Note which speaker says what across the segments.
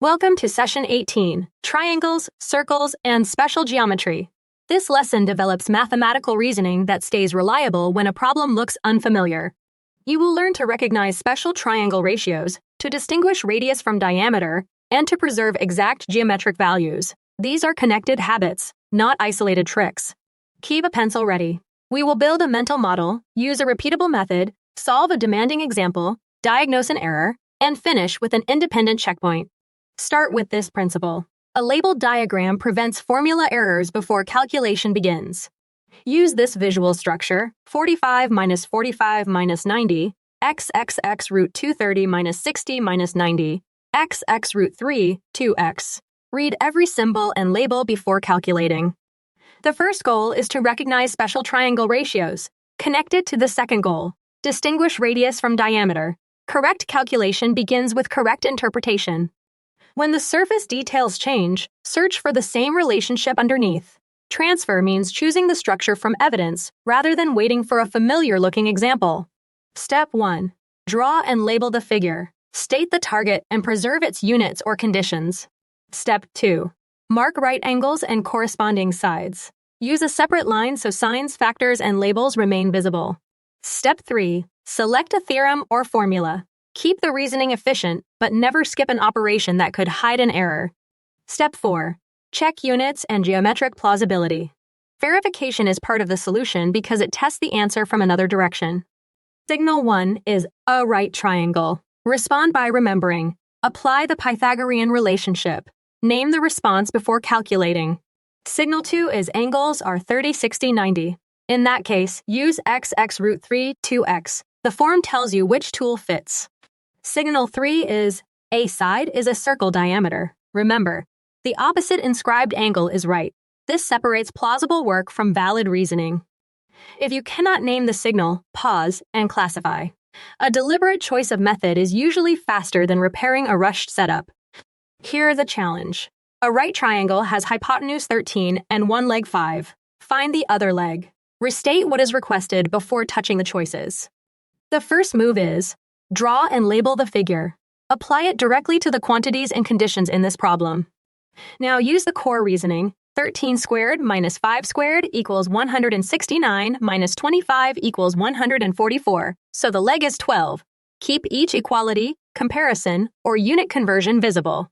Speaker 1: Welcome to Session 18, Triangles, Circles, and Special Geometry. This lesson develops mathematical reasoning that stays reliable when a problem looks unfamiliar. You will learn to recognize special triangle ratios, to distinguish radius from diameter, and to preserve exact geometric values. These are connected habits, not isolated tricks. Keep a pencil ready. We will build a mental model, use a repeatable method, solve a demanding example, diagnose an error, and finish with an independent checkpoint. Start with this principle. A labeled diagram prevents formula errors before calculation begins. Use this visual structure, 45 minus 45 minus 90, x root 230 minus 60 minus 90, x root 3, 2x. Read every symbol and label before calculating. The first goal is to recognize special triangle ratios. Connected to the second goal, distinguish radius from diameter. Correct calculation begins with correct interpretation. When the surface details change, search for the same relationship underneath. Transfer means choosing the structure from evidence rather than waiting for a familiar-looking example. Step 1. Draw and label the figure. State the target and preserve its units or conditions. Step 2. Mark right angles and corresponding sides. Use a separate line so signs, factors, and labels remain visible. Step 3. Select a theorem or formula. Keep the reasoning efficient, but never skip an operation that could hide an error. Step 4. Check units and geometric plausibility. Verification is part of the solution because it tests the answer from another direction. Signal 1 is a right triangle. Respond by remembering. Apply the Pythagorean relationship. Name the response before calculating. Signal 2 is angles are 30, 60, 90. In that case, use x root 3, 2x. The form tells you which tool fits. Signal 3 is a side is a circle diameter. Remember, the opposite inscribed angle is right. This separates plausible work from valid reasoning. If you cannot name the signal, pause and classify. A deliberate choice of method is usually faster than repairing a rushed setup. Here the challenge. A right triangle has hypotenuse 13 and one leg 5. Find the other leg. Restate what is requested before touching the choices. The first move is draw and label the figure. Apply it directly to the quantities and conditions in this problem. Now use the core reasoning. 13 squared minus 5 squared equals 169 minus 25 equals 144, so the leg is 12. Keep each equality, comparison, or unit conversion visible.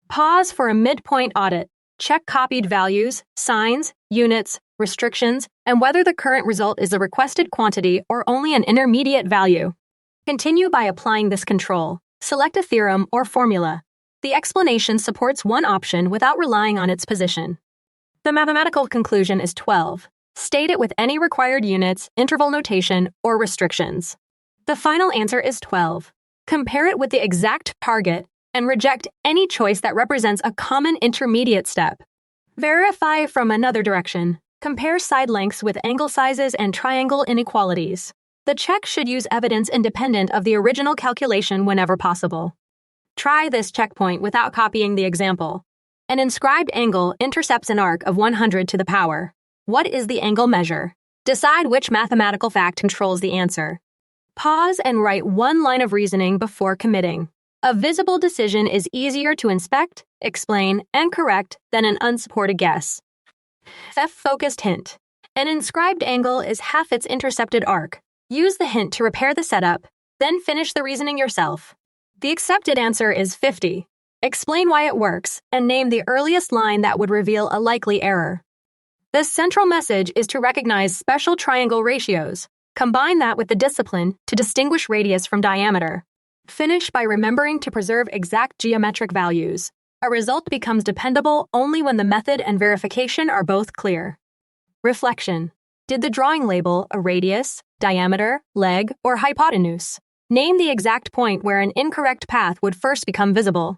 Speaker 1: Pause for a midpoint audit. Check copied values, signs, units, restrictions, and whether the current result is the requested quantity or only an intermediate value. Continue by applying this control. Select a theorem or formula. The explanation supports one option without relying on its position. The mathematical conclusion is 12. State it with any required units, interval notation, or restrictions. The final answer is 12. Compare it with the exact target and reject any choice that represents a common intermediate step. Verify from another direction. Compare side lengths with angle sizes and triangle inequalities. The check should use evidence independent of the original calculation whenever possible. Try this checkpoint without copying the example. An inscribed angle intercepts an arc of 100 to the power. What is the angle measure? Decide which mathematical fact controls the answer. Pause and write one line of reasoning before committing. A visible decision is easier to inspect, explain, and correct than an unsupported guess. Focused hint. An inscribed angle is half its intercepted arc. Use the hint to repair the setup, then finish the reasoning yourself. The accepted answer is 50. Explain why it works, and name the earliest line that would reveal a likely error. The central message is to recognize special triangle ratios. Combine that with the discipline to distinguish radius from diameter. Finish by remembering to preserve exact geometric values. A result becomes dependable only when the method and verification are both clear. Reflection. Did the drawing label a radius, diameter, leg, or hypotenuse? Name the exact point where an incorrect path would first become visible.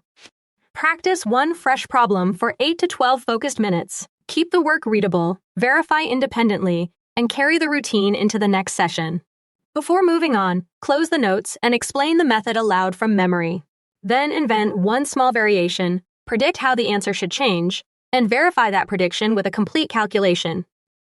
Speaker 1: Practice one fresh problem for 8 to 12 focused minutes. Keep the work readable, verify independently, and carry the routine into the next session. Before moving on, close the notes and explain the method aloud from memory. Then invent one small variation, predict how the answer should change, and verify that prediction with a complete calculation.